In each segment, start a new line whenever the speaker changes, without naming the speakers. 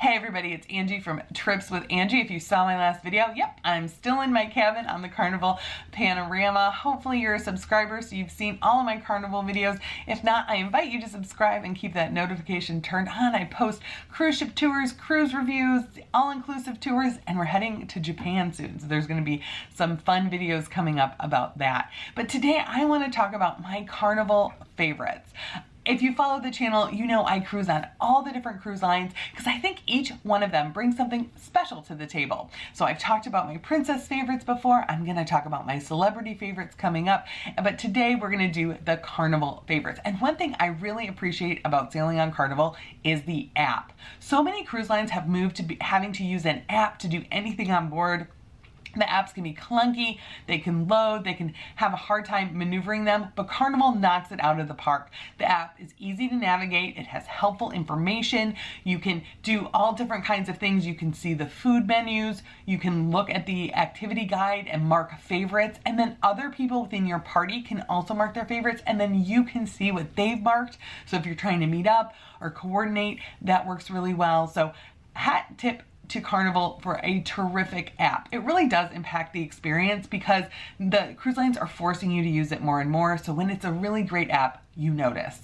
Hey everybody, it's Angie from Trips with Angie. If you saw my last video, yep, I'm still in my cabin on the Carnival panorama. Hopefully you're a subscriber so you've seen all of my Carnival videos. If not, I invite you to subscribe and keep that notification turned on. I post cruise ship tours, cruise reviews, all-inclusive tours, and we're heading to Japan soon. So there's going to be some fun videos coming up about that. But today I want to talk about my Carnival favorites. If you follow the channel, you know I cruise on all the different cruise lines because I think each one of them brings something special to the table. So I've talked about my princess favorites before. I'm going to talk about my celebrity favorites coming up. But today we're going to do the Carnival favorites. And one thing I really appreciate about sailing on Carnival is the app. So many cruise lines have moved to having to use an app to do anything on board. The apps can be clunky, they can load, they can have a hard time maneuvering them, but Carnival knocks it out of the park. The app is easy to navigate, it has helpful information, you can do all different kinds of things, you can see the food menus, you can look at the activity guide and mark favorites, and then other people within your party can also mark their favorites, and then you can see what they've marked. So if you're trying to meet up or coordinate, that works really well. So hat tip to Carnival for a terrific app. It really does impact the experience because the cruise lines are forcing you to use it more and more. So when it's a really great app, you notice.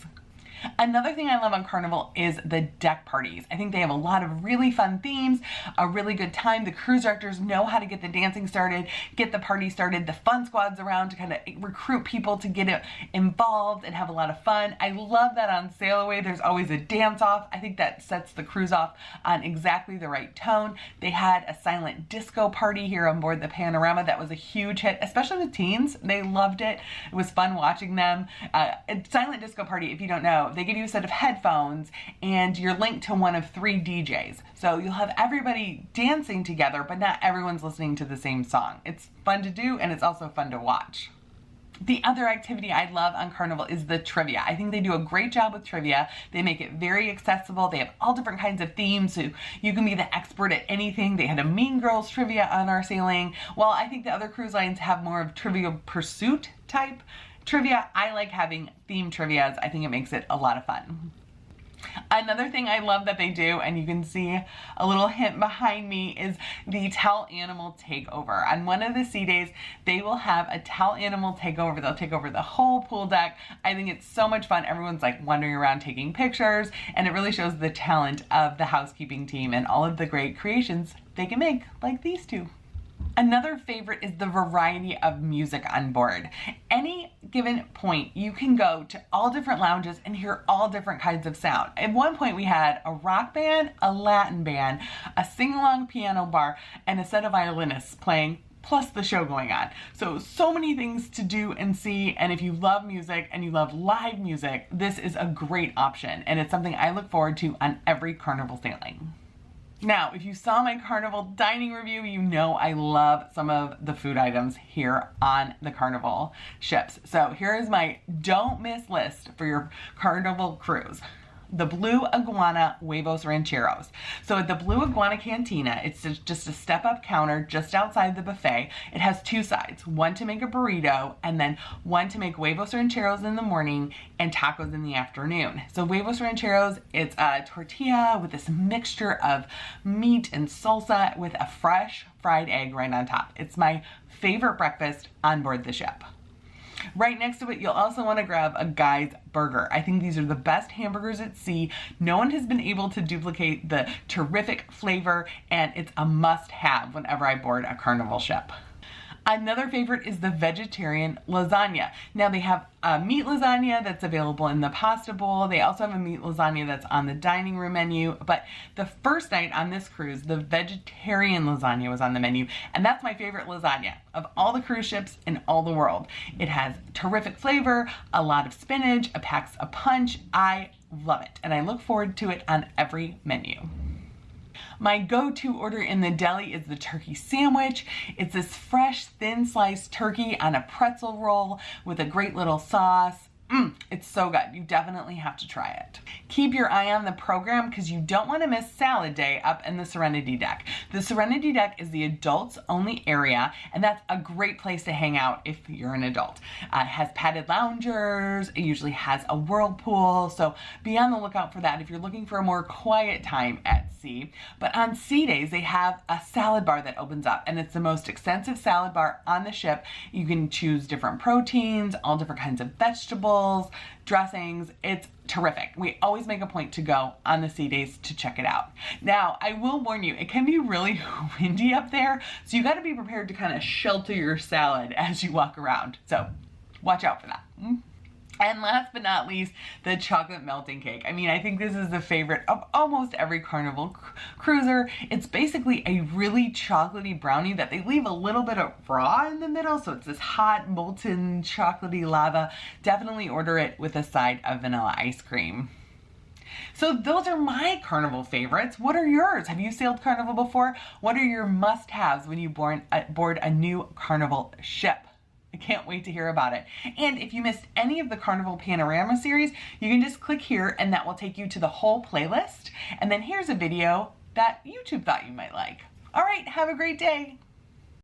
Another thing I love on Carnival is the deck parties. I think they have a lot of really fun themes, a really good time. The cruise directors know how to get the dancing started, get the party started, the fun squads around to kind of recruit people to get involved and have a lot of fun. I love that on Sail Away there's always a dance off. I think that sets the cruise off on exactly the right tone. They had a silent disco party here on board the Panorama that was a huge hit, especially the teens. They loved it. It was fun watching them. A silent disco party, if you don't know, they give you a set of headphones and you're linked to one of 3 DJs. So you'll have everybody dancing together, but not everyone's listening to the same song. It's fun to do and it's also fun to watch. The other activity I love on Carnival is the trivia. I think they do a great job with trivia. They make it very accessible. They have all different kinds of themes, so you can be the expert at anything. They had a Mean Girls trivia on our sailing. While I think the other cruise lines have more of Trivial Pursuit type trivia, I like having theme trivias. I think it makes it a lot of fun. Another thing I love that they do, and you can see a little hint behind me, is the tell animal takeover. On one of the sea days, they will have a tell animal takeover. They'll take over the whole pool deck. I think it's so much fun. Everyone's like wandering around taking pictures, and it really shows the talent of the housekeeping team and all of the great creations they can make, like these two. Another favorite is the variety of music on board. Any given point, you can go to all different lounges and hear all different kinds of sound. At one point, we had a rock band, a Latin band, a sing-along piano bar, and a set of violinists playing, plus the show going on. So many things to do and see, and if you love music and you love live music, this is a great option, and it's something I look forward to on every Carnival sailing. Now, if you saw my Carnival dining review, you know I love some of the food items here on the Carnival ships. So here is my don't miss list for your Carnival cruise. The Blue Iguana Huevos Rancheros. So at the Blue Iguana Cantina, it's just a step-up counter just outside the buffet. It has 2 sides, one to make a burrito and then one to make huevos rancheros in the morning and tacos in the afternoon. So huevos rancheros, it's a tortilla with this mixture of meat and salsa with a fresh fried egg right on top. It's my favorite breakfast on board the ship. Right next to it, you'll also want to grab a Guy's Burger. I think these are the best hamburgers at sea. No one has been able to duplicate the terrific flavor, and it's a must-have whenever I board a Carnival ship. Another favorite is the vegetarian lasagna. Now they have a meat lasagna that's available in the pasta bowl. They also have a meat lasagna that's on the dining room menu. But the first night on this cruise, the vegetarian lasagna was on the menu. And that's my favorite lasagna of all the cruise ships in all the world. It has terrific flavor, a lot of spinach, it packs a punch. I love it. And I look forward to it on every menu. My go-to order in the deli is the turkey sandwich. It's this fresh, thin sliced turkey on a pretzel roll with a great little sauce. It's so good. You definitely have to try it. Keep your eye on the program because you don't want to miss Salad Day up in the Serenity Deck. The Serenity Deck is the adults only area, and that's a great place to hang out if you're an adult. It has padded loungers, it usually has a whirlpool, so be on the lookout for that if you're looking for a more quiet time at sea. But on sea days, they have a salad bar that opens up, and it's the most extensive salad bar on the ship. You can choose different proteins, all different kinds of vegetables, dressings. It's terrific. We always make a point to go on the sea days to check it out. Now, I will warn you, it can be really windy up there, so you got to be prepared to kind of shelter your salad as you walk around. So watch out for that. And last but not least, the chocolate melting cake. I mean, I think this is the favorite of almost every Carnival cruiser. It's basically a really chocolatey brownie that they leave a little bit of raw in the middle, so it's this hot, molten, chocolatey lava. Definitely order it with a side of vanilla ice cream. So those are my Carnival favorites. What are yours? Have you sailed Carnival before? What are your must-haves when you board a new Carnival ship? I can't wait to hear about it. And if you missed any of the Carnival Panorama series, you can just click here and that will take you to the whole playlist. And then here's a video that YouTube thought you might like. All right, have a great day.